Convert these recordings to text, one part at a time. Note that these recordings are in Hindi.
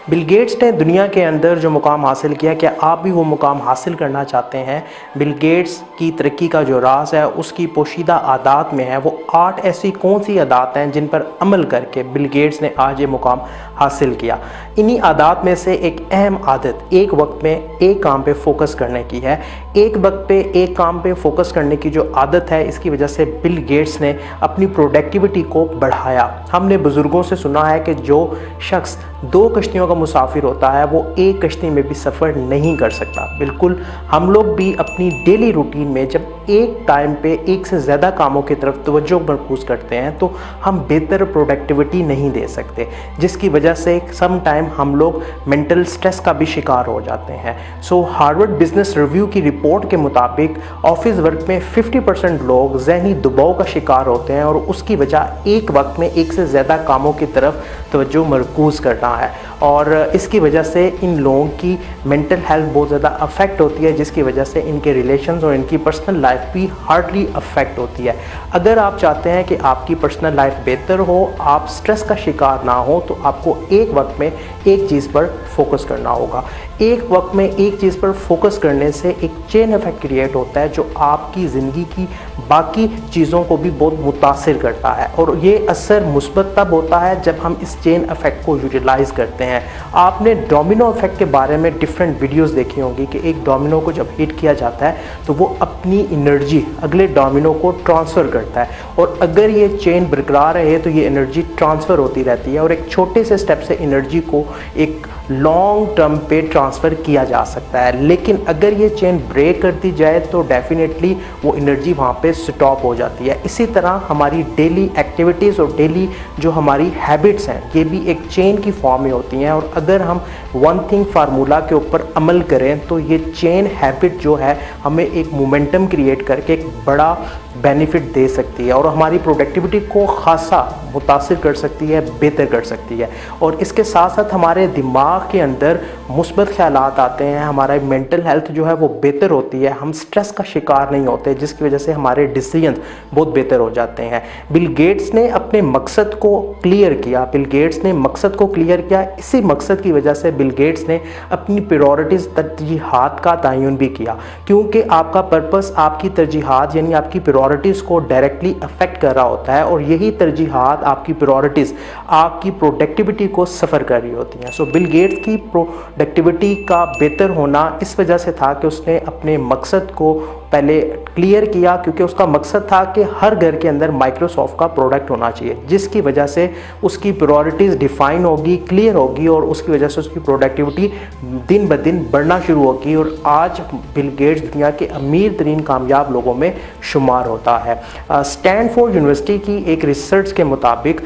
बिल गेट्स ने दुनिया के अंदर जो मुकाम हासिल किया, क्या आप भी वो मुकाम हासिल करना चाहते हैं? बिल गेट्स की तरक्की का जो राज है उसकी पोशीदा आदात में है। वो 8 ऐसी कौन सी आदात हैं जिन पर अमल करके बिल गेट्स ने आज ये मुकाम हासिल किया। इन्हीं आदात में से एक अहम आदत एक वक्त में एक काम पे फोकस करने की है। एक वक्त पे एक काम पे फोकस करने की जो आदत है, इसकी वजह से बिल गेट्स ने अपनी प्रोडक्टिविटी को बढ़ाया। हमने बुज़ुर्गों से सुना है कि जो शख्स 2 कश्तियों का मुसाफिर होता है वो एक कश्ती में भी सफ़र नहीं कर सकता। बिल्कुल हम लोग भी अपनी डेली रूटीन में जब एक टाइम पे एक से ज़्यादा कामों की तरफ तवज्जो मरकूज़ करते हैं तो हम बेहतर प्रोडक्टिविटी नहीं दे सकते, जिसकी वजह से सम टाइम हम लोग मेंटल स्ट्रेस का भी शिकार हो जाते हैं। सो हार्वर्ड बिजनेस रिव्यू की रिपोर्ट के मुताबिक ऑफिस वर्क में 50% लोग जहनी दबाव का शिकार होते हैं और उसकी वजह एक वक्त में एक से ज़्यादा कामों की तरफ तवज्जो मरकूज़ करना है। और इसकी वजह से इन लोगों की मेंटल हेल्थ बहुत ज़्यादा अफेक्ट होती है, जिसकी वजह से इनके रिलेशंस और इनकी पर्सनल लाइफ भी हार्डली अफेक्ट होती है। अगर आप चाहते हैं कि आपकी पर्सनल लाइफ बेहतर हो, आप स्ट्रेस का शिकार ना हो, तो आपको एक वक्त में एक चीज़ पर फोकस करना होगा। एक वक्त में एक चीज़ पर फोकस करने से एक चेन इफेक्ट क्रिएट होता है जो आपकी ज़िंदगी की बाकी चीज़ों को भी बहुत मुतासिर करता है, और ये असर मुस्बत तब होता है जब हम इस चेन इफेक्ट को यूटिलाइज़ करते हैं। आपने डोमिनो इफेक्ट के बारे में डिफरेंट वीडियोस देखी होंगी कि एक डोमिनो को जब हिट किया जाता है तो वो अपनी एनर्जी अगले डोमिनो को ट्रांसफ़र करता है, और अगर ये चेन बरकरार रहे तो ये एनर्जी ट्रांसफ़र होती रहती है और एक छोटे से स्टेप से एनर्जी को एक लॉन्ग टर्म पे ट्रांसफ़र किया जा सकता है। लेकिन अगर ये चेन ब्रेक कर दी जाए तो डेफिनेटली वो एनर्जी वहाँ पे स्टॉप हो जाती है। इसी तरह हमारी डेली एक्टिविटीज़ और डेली जो हमारी हैबिट्स हैं ये भी एक चेन की फॉर्म में होती हैं, और अगर हम वन थिंग फार्मूला के ऊपर अमल करें तो ये चेन हैबिट जो है हमें एक मोमेंटम क्रिएट करके एक बड़ा बेनिफिट दे सकती है और हमारी प्रोडक्टिविटी को खासा मुतासिर कर सकती है, बेहतर कर सकती है। और इसके साथ साथ हमारे दिमाग के अंदर मुस्बत ख्यालात आते हैं, हमारा मेंटल हेल्थ जो है वो बेहतर होती है, हम स्ट्रेस का शिकार नहीं होते, जिसकी वजह से हमारे डिसीजन बहुत बेहतर हो जाते हैं। बिल गेट्स ने अपने मकसद को क्लियर किया। बिल गेट्स ने मकसद को क्लियर किया। इसी मकसद की वजह से बिल गेट्स ने अपनी प्रायोरिटीज़ तरजीहात का तयन भी किया, क्योंकि आपका पर्पस आपकी तरजीहात यानी आपकी प्रायोरिटीज़ को डायरेक्टली अफेक्ट कर रहा होता है, और यही तरजीहात आपकी प्रायोरिटीज़ आपकी प्रोडक्टिविटी को सफ़र कर रही होती हैं। सो बिल गेट्स की प्रोडक्टिविटी का बेहतर होना इस वजह से था कि उसने अपने मकसद को पहले क्लियर किया, क्योंकि उसका मकसद था कि हर घर के अंदर माइक्रोसॉफ्ट का प्रोडक्ट होना चाहिए, जिसकी वजह से उसकी प्रायोरिटीज़ डिफाइन होगी, क्लियर होगी, और उसकी वजह से उसकी प्रोडक्टिविटी दिन ब दिन बढ़ना शुरू होगी, और आज बिल गेट्स दुनिया के अमीर तरीन कामयाब लोगों में शुमार होता है। स्टैनफोर्ड यूनिवर्सिटी की एक रिसर्च के मुताबिक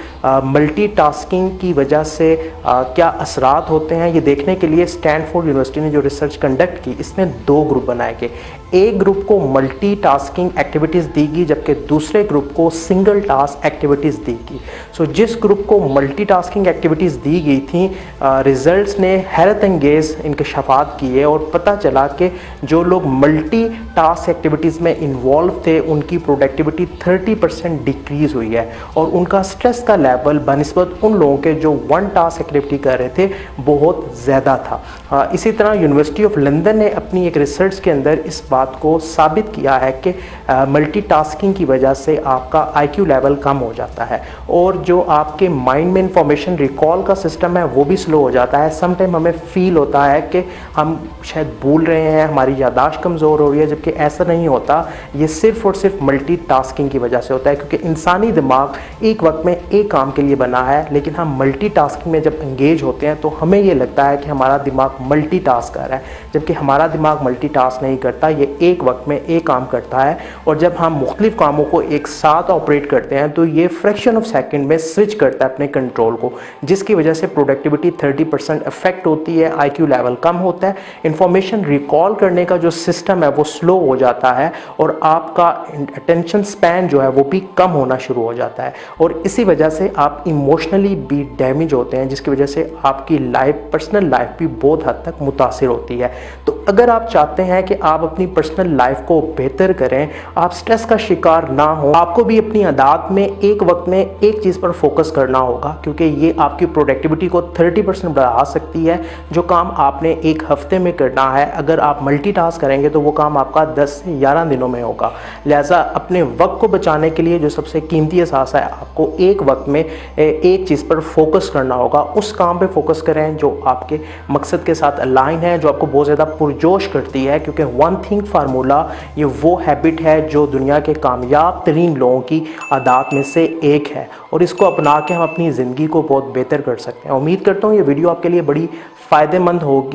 मल्टीटास्किंग की वजह से क्या असरात होते हैं, ये देखने के लिए स्टैनफोर्ड यूनिवर्सिटी ने जो रिसर्च कंडक्ट की, इसमें 2 ग्रुप बनाए गए। एक ग्रुप को मल्टीटास्किंग एक्टिविटीज़ दी गई, जबकि दूसरे ग्रुप को सिंगल टास्क एक्टिविटीज़ दी गई। सो जिस ग्रुप को मल्टीटास्किंग एक्टिविटीज़ दी गई थी, रिजल्ट्स ने हैरत अंगेज़ इंकशाफात किए और पता चला कि जो लोग मल्टीटास्क एक्टिविटीज़ में इन्वॉल्व थे उनकी प्रोडक्टिविटी 30% डिक्रीज़ हुई है, और उनका स्ट्रेस का लेवल बनिस्बत उन लोगों के जो वन टास्क एक्टिविटी कर रहे थे बहुत ज़्यादा था। इसी तरह यूनिवर्सिटी ऑफ लंदन ने अपनी एक रिसर्च के अंदर इस बात को साबित किया है कि मल्टीटास्किंग की वजह से आपका आईक्यू लेवल कम हो जाता है, और जो आपके माइंड में इंफॉर्मेशन रिकॉल का सिस्टम है वो भी स्लो हो जाता है। समटाइम हमें फील होता है कि हम शायद भूल रहे हैं, हमारी यादाश्त कमज़ोर हो रही है, जबकि ऐसा नहीं होता। ये सिर्फ और सिर्फ मल्टीटास्किंग की वजह से होता है, क्योंकि इंसानी दिमाग एक वक्त में एक काम के लिए बना है, लेकिन हम मल्टीटास्किंग में जब एंगेज होते हैं तो हमें ये लगता है कि हमारा दिमाग मल्टीटास्क कर रहा है, जबकि हमारा दिमाग मल्टीटास्क नहीं करता, ये एक वक्त में एक काम करता है। और जब हम मुख्तलिफ कामों को एक साथ ऑपरेट करते हैं तो ये फ्रैक्शन ऑफ सेकंड में स्विच करता है अपने कंट्रोल को, जिसकी वजह से प्रोडक्टिविटी 30% अफेक्ट होती है, आईक्यू लेवल कम होता है, इंफॉर्मेशन रिकॉल करने का जो सिस्टम है वो स्लो हो जाता है, और आपका अटेंशन स्पैन जो है वो भी कम होना शुरू हो जाता है और इसी वजह से आप इमोशनली भी डैमेज होते हैं, जिसकी वजह से आपकी लाइफ, पर्सनल लाइफ भी बहुत हद तक मुतासिर होती है। तो अगर आप चाहते हैं कि आप अपनी पर्सनल लाइफ को बेहतर करें, आप स्ट्रेस का शिकार ना हो, आपको भी अपनी आदत में एक वक्त में एक चीज़ पर फोकस करना होगा, क्योंकि ये आपकी प्रोडक्टिविटी को 30% बढ़ा सकती है। जो काम आपने एक हफ्ते में करना है, अगर आप मल्टीटास्क करेंगे तो वो काम आपका 10 से 11 दिनों में होगा। लिहाजा अपने वक्त को बचाने के लिए जो सबसे कीमती एहसास है, आपको एक वक्त में एक चीज़ पर फोकस करना होगा। उस काम पे फोकस करें जो आपके मकसद के साथ अलाइन है, जो आपको बहुत ज़्यादा पुरजोश करती है, क्योंकि वन थिंग फार्मूला ये वो हैबिट है जो दुनिया के कामयाब तरीन लोगों की आदत में से एक है और इसको अपना के हम अपनी ज़िंदगी को बहुत बेहतर कर सकते हैं। उम्मीद करता हूँ ये वीडियो आपके लिए बड़ी फ़ायदेमंद होगी।